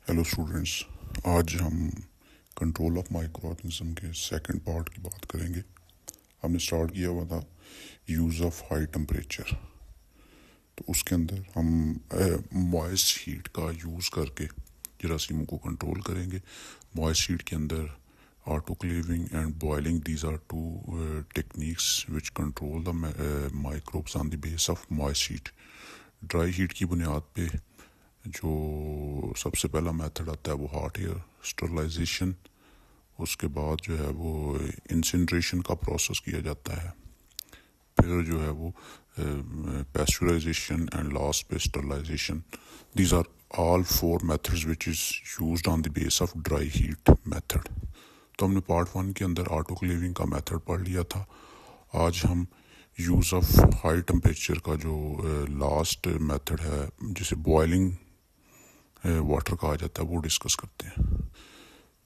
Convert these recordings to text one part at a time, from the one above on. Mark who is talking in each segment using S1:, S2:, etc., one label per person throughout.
S1: Hello students. आज हम control of micro organism के सेकंड पार्ट की बात करेंगे। हमने स्टार्ट किया हुआ था यूज़ ऑफ हाई टेम्परेचर। तो उसके अंदर हम मॉइस्ट हीट का यूज़ करके जरासीमों को कंट्रोल करेंगे। मॉइस्ट हीट के अंदर autoclaving and boiling, these are two techniques which control the microbes on the base of moist heat. Dry heat की बुनियाद पे जो सबसे पहला मेथड आता है वो हॉट एयर स्टरलाइजेशन। उसके बाद जो है वो इंसिनरेशन का प्रोसेस किया जाता है। फिर जो है वो पैस्चराइजेशन एंड लास्ट पे sterilization. These are all four methods which is used on the base of dry heat method. तो हमने पार्ट वन के अंदर ऑटोक्लेविंग का मेथड पढ़ लिया था। आज हम यूज़ ऑफ हाई टेम्परेचर का जो लास्ट मेथड है, जिसे बॉयलिंग वाटर कहा जाता है, वो डिस्कस करते हैं।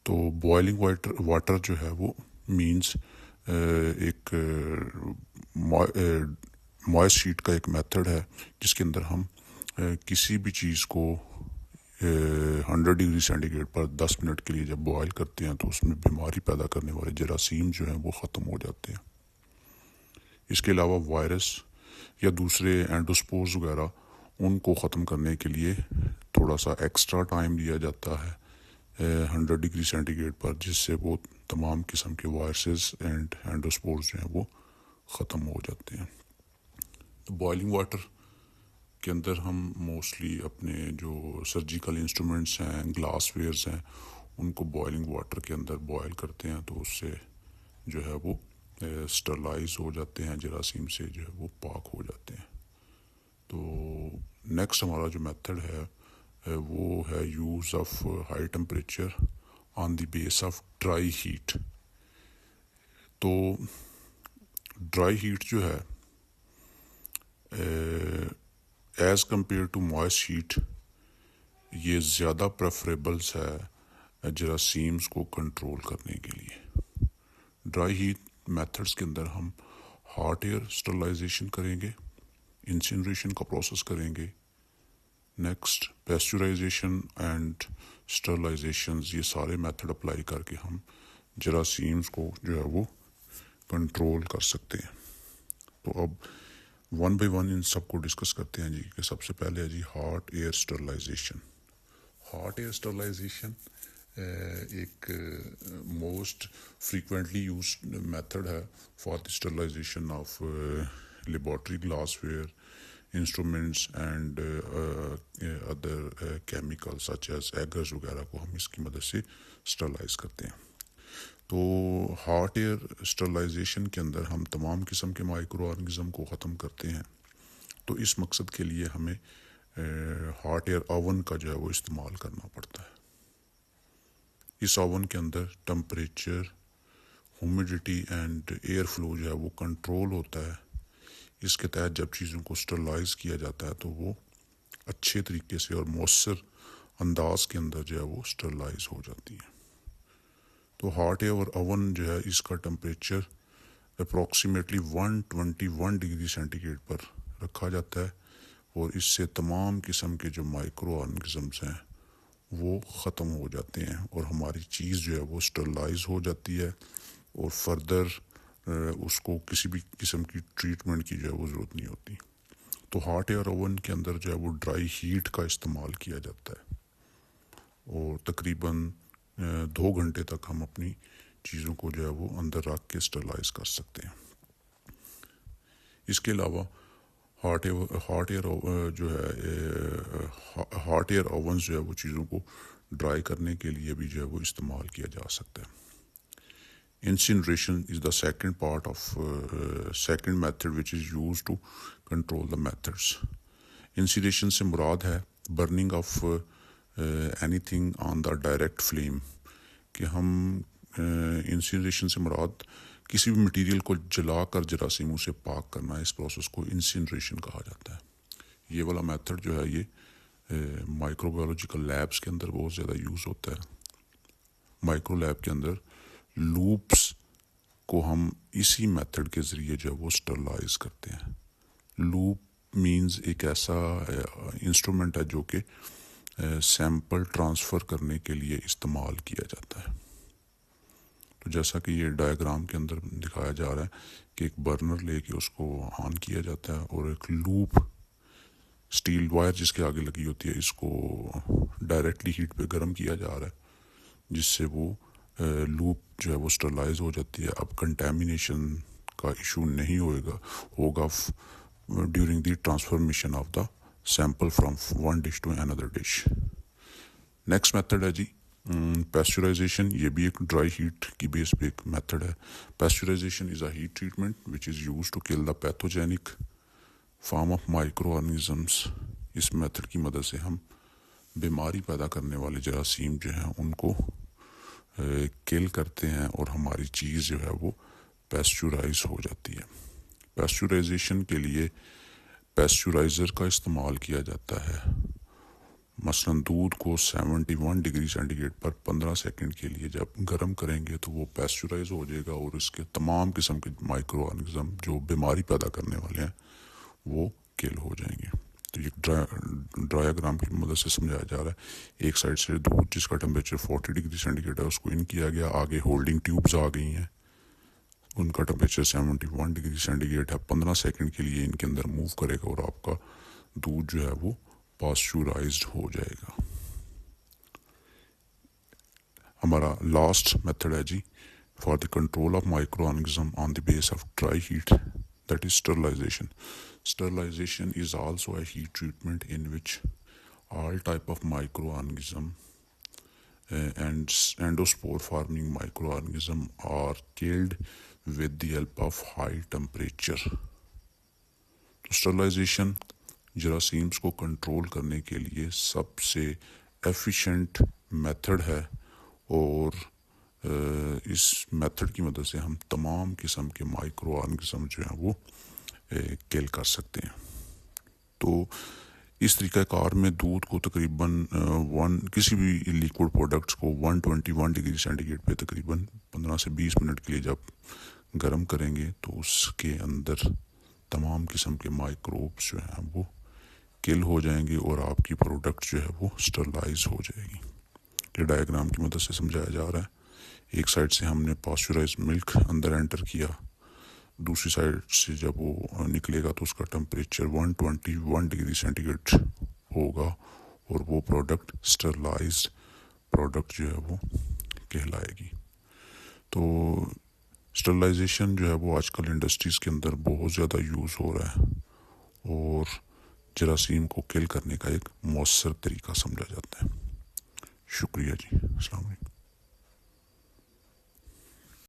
S1: तो बॉइलिंग वाटर जो है वो मींस एक मॉइस्ट हीट का एक मेथड है जिसके अंदर हम किसी भी चीज़ को 100 डिग्री सेंटीग्रेड पर 10 मिनट के लिए जब बॉयल करते हैं तो उसमें बीमारी पैदा करने वाले जरासीम जो हैं वो ख़त्म हो जाते हैं। इसके अलावा वायरस या दूसरे एंडोस्पोर्स वगैरह, उनको ख़त्म करने के लिए थोड़ा सा एक्स्ट्रा टाइम दिया जाता है 100 डिग्री सेंटीग्रेड पर, जिससे वो तमाम किस्म के वायरसेस एंड एंडोस्पोर्स जो हैं वो ख़त्म हो जाते हैं। तो बॉइलिंग वाटर के अंदर हम मोस्टली अपने जो सर्जिकल इंस्ट्रूमेंट्स हैं, ग्लास वेयर्स हैं, उनको बॉइलिंग वाटर के अंदर बॉयल करते हैं तो उससे जो है वो स्टरलाइज हो जाते हैं, जरासीम से जो है वो पाक हो जाते हैं। तो नेक्स्ट हमारा जो मेथड है वो है use of high temperature on the base of dry heat. तो ड्राई हीट जो है as compare to moist heat, ये ज़्यादा प्रेफरेबल्स है जरासीम्स को कंट्रोल करने के लिए। ड्राई हीट मेथड्स के अंदर हम हॉट एयर स्टरलाइजेशन करेंगे, इंसिनरेशन का प्रोसेस करेंगे, नेक्स्ट पैस्चराइजेशन एंड स्टरलाइजेशन, ये सारे मेथड अप्लाई करके हम जरासीम्स को जो है वो कंट्रोल कर सकते हैं। तो अब वन बाय वन इन सबको डिस्कस करते हैं जी। कि सबसे पहले है जी hot air sterilization. Hot air sterilization एक मोस्ट फ्रीक्वेंटली यूज मेथड है for the sterilization of laboratory glassware, instruments and other chemicals such as agars वगैरह को हम इसकी मदद से स्टरलाइज करते हैं। तो हॉट एयर स्टरलाइजेशन के अंदर हम तमाम किस्म के माइक्रो ऑर्गेनिज्म को ख़त्म करते हैं। तो इस मकसद के लिए हमें हॉट एयर ओवन का जो है वो इस्तेमाल करना पड़ता है। इस ओवन के अंदर temperature, humidity and air flow जो है वो कंट्रोल होता है। इसके तहत जब चीज़ों को स्टरलाइज किया जाता है तो वो अच्छे तरीके से और मौसर अंदाज के अंदर जो है वो स्टरलाइज हो जाती है। तो हॉट एयर ओवन जो है इसका टेम्परेचर अप्रॉक्सीमेटली 121 डिग्री सेंटीग्रेड पर रखा जाता है और इससे तमाम किस्म के जो माइक्रो ऑर्गेनिजम्स हैं वो ख़त्म हो जाते हैं और हमारी चीज़ जो है वो स्टरलाइज हो जाती है और फर्दर उसको किसी भी किस्म की ट्रीटमेंट की जो है वो ज़रूरत नहीं होती। तो हॉट एयर ओवन के अंदर जो है वो ड्राई हीट का इस्तेमाल किया जाता है और तकरीबन 2 घंटे तक हम अपनी चीज़ों को जो है वो अंदर रख के स्टरलाइज कर सकते हैं। इसके अलावा हॉट एयर जो है हॉट एयर ओवन जो है वो चीज़ों को ड्राई करने के लिए भी जो है वो इस्तेमाल किया जा सकता है। Incineration is the second part of second method which is used to control the methods. Incineration से मुराद है burning of anything on the direct flame. कि हम इंसिनरेशन से मुराद किसी भी मटेरियल को जलाकर जरासीमों से पाक करना है। इस प्रोसेस को इंसिनरेशन कहा जाता है। ये वाला मेथड जो है ये माइक्रोबायोलॉजिकल लैब्स के अंदर बहुत ज़्यादा यूज़ होता है। माइक्रो लैब के अंदर लूप्स को हम इसी मेथड के ज़रिए जो है वो स्टरलाइज करते हैं। लूप मींस एक ऐसा इंस्ट्रूमेंट है जो कि سیمپل ٹرانسفر کرنے کے لیے استعمال کیا جاتا ہے. تو جیسا کہ یہ ڈائیگرام کے اندر دکھایا جا رہا ہے کہ ایک برنر لے کے اس کو آن کیا جاتا ہے اور ایک لوپ اسٹیل وائر جس کے آگے لگی ہوتی ہے اس کو ڈائریکٹلی ہیٹ پہ گرم کیا جا رہا ہے جس سے وہ لوپ جو ہے وہ اسٹرلائز ہو جاتی ہے. اب کنٹیمینیشن کا ایشو نہیں ہوگا during the transformation of the sample from one dish to another dish. Next method ہے جی پیسچرائزیشن. یہ بھی ایک ڈرائی ہیٹ کی بیس پہ ایک میتھڈ ہے. Pasteurization is a heat treatment which is use to kill the pathogenic form of microorganisms. اس میتھڈ کی مدد سے ہم بیماری پیدا کرنے والے جراثیم جو ہیں ان کو کل کرتے ہیں اور ہماری چیز جو ہے وہ پیسچرائز ہو جاتی ہے. پیسچرائزیشن کے لیے پیسچرائزر کا استعمال کیا جاتا ہے. مثلاً دودھ کو 71 ڈگری سینٹی گریڈ پر 15 سیکنڈ کے لیے جب گرم کریں گے تو وہ پیسچرائز ہو جائے گا اور اس کے تمام قسم کے مائکرو آرگنزم جو بیماری پیدا کرنے والے ہیں وہ کل ہو جائیں گے. تو یہ ڈرایاگرام کی مدد سے سمجھایا جا رہا ہے. ایک سائڈ سے دودھ جس کا ٹمپریچر 40 ڈگری سینٹی گریڈ ہے اس کو ان کیا گیا, آگے ہولڈنگ ٹیوبز آ گئی ہیں, ان کا ٹمپریچر 71 ڈگری سینٹی گریڈ ہے. 15 سیکنڈ کے لیے ان کے اندر موو کرے گا اور آپ کا دودھ جو ہے وہ پاسچورائزڈ ہو جائے گا. ہمارا لاسٹ میتھڈ ہے جی for the control of microorganism on the base of dry heat, that is sterilization. Sterilization is also a heat treatment in which all type of microorganism and endospore forming microorganism are killed with the help of high temperature. Sterilization جراثیمس کو control کرنے کے لیے سب سے efficient method ہے اور اس method کی مدد سے ہم تمام قسم کے مائکرو آرگنزم جو ہیں وہ کل کر سکتے ہیں. تو اس طریقہ کار میں دودھ کو تقریباً کسی بھی لیکوڈ پروڈکٹس کو 121 ڈگری سینٹی گریڈ پہ تقریباً 15 سے 20 منٹ کے لیے جب گرم کریں گے تو اس کے اندر تمام قسم کے مائکروبس جو ہیں وہ کل ہو جائیں گے اور آپ کی پروڈکٹ جو ہے وہ اسٹرلائز ہو جائے گی. یہ ڈائیگرام کی مدد سے سمجھایا جا رہا ہے. ایک سائڈ سے ہم نے پاسچرائز ملک اندر انٹر کیا, دوسری سائڈ سے جب وہ نکلے گا تو اس کا ٹمپریچر 121 ڈگری سینٹی گریڈ ہوگا اور وہ پروڈکٹ اسٹرلائزڈ پروڈکٹ جو ہے وہ کہلائے گی. تو اسٹرلائزیشن جو ہے وہ آج کل انڈسٹریز کے اندر بہت زیادہ یوز ہو رہا ہے اور جراثیم کو کل کرنے کا ایک مؤثر طریقہ سمجھا جاتا ہے. شکریہ جی. السلام علیکم.